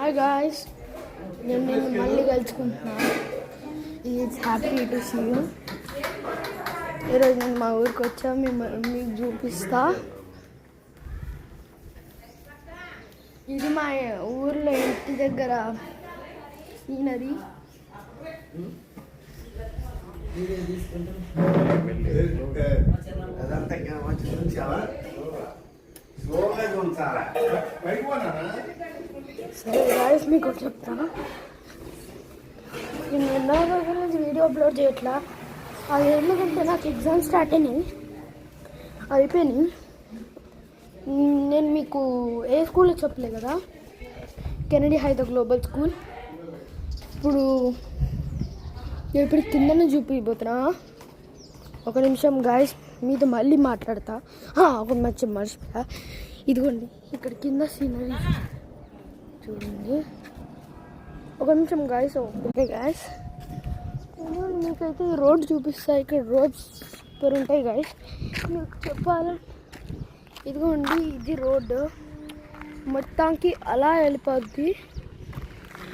Hi guys, నేను మళ్ళీ కలుసుకుంటున్నాను. Is happy to see you. ఈరోజు నేను మా ఊరికి వచ్చా, మీకు చూపిస్తా. ఇది మా ఊర్లో ఇంటి దగ్గర సీనరీ. సరే గాయ్స్, మీకు చెప్తాను. నేను ఎన్నో రోజుల నుంచి వీడియో అప్లోడ్ చేయట్లా. అది ఎందుకంటే నాకు ఎగ్జామ్ స్టార్ట్ అయిపోయినాయి. నేను మీకు ఏ స్కూల్లో చెప్పలే కదా, Kennedy high the global school. ఇప్పుడు కిందనే చూపిపోతున్నా. ఒక నిమిషం గాయ్స్, మీతో మళ్ళీ మాట్లాడతా. ఒక మంచి మర్చిపోయా. ఇదిగోండి, ఇక్కడ కింద సీనరీ చూడండి. ఒక నిమిషం గాయ్స్. ఓకే గాయ్స్, మీకైతే ఈ రోడ్ చూపిస్తా. ఇక్కడ రోడ్స్ సూపర్ ఉంటాయి గాయ్స్. మీకు చెప్పాలి, ఇదిగోండి ఇది రోడ్డు మొత్తానికి అలా వెళ్ళిపోద్ది.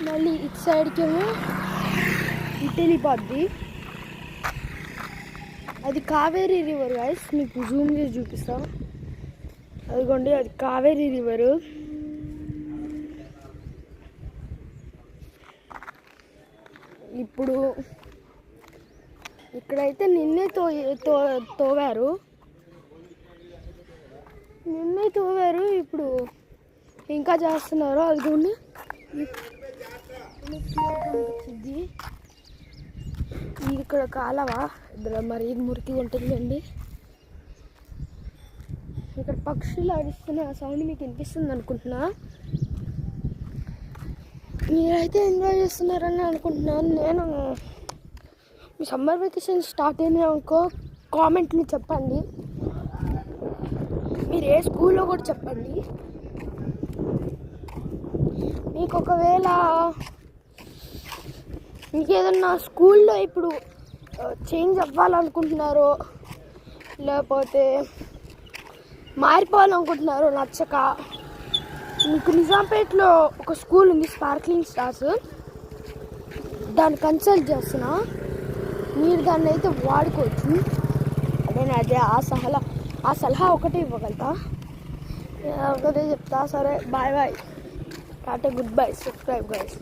మళ్ళీ ఇటు సైడ్కేమో ఇటు వెళ్ళిపోద్ది. అది కావేరీ రివర్ గాయ్స్. మీకు జూమ్ చేసి చూపిస్తా. అదిగోండి, అది కావేరీ రివరు. ఇప్పుడు ఇక్కడైతే నిన్నే తోవారు. ఇప్పుడు ఇంకా చేస్తున్నారు. అదిగోండి, ఇక్కడ కాలవా మరి ఇది మురికి ఉంటుందండి. ఇక్కడ పక్షులు అరుస్తున్న సౌండ్ మీకు వినిపిస్తుంది అనుకుంటున్నా. మీరైతే ఎంజాయ్ చేస్తున్నారని అనుకుంటున్నాను. నేను మీ సమ్మర్ వెకేషన్ స్టార్ట్ అయినాయి అనుకో, కామెంట్ని చెప్పండి. మీరు ఏ స్కూల్లో కూడా చెప్పండి. మీకు ఒకవేళ మీకు ఏదన్నా స్కూల్లో ఇప్పుడు చేంజ్ అవ్వాలనుకుంటున్నారో, లేకపోతే మారిపోవాలనుకుంటున్నారో నచ్చక, మీకు నిజాంపేట్లో ఒక స్కూల్ ఉంది, స్పార్క్లింగ్ స్టార్స్. దాన్ని కన్సల్ట్ చేస్తున్నా. మీరు దాన్ని అయితే వాడుకోవచ్చు. అదే ఆ సలహా ఒకటే ఇవ్వగలుగుతా, ఒకటే చెప్తా. సరే, bye bye, tata, good bye, subscribe guys.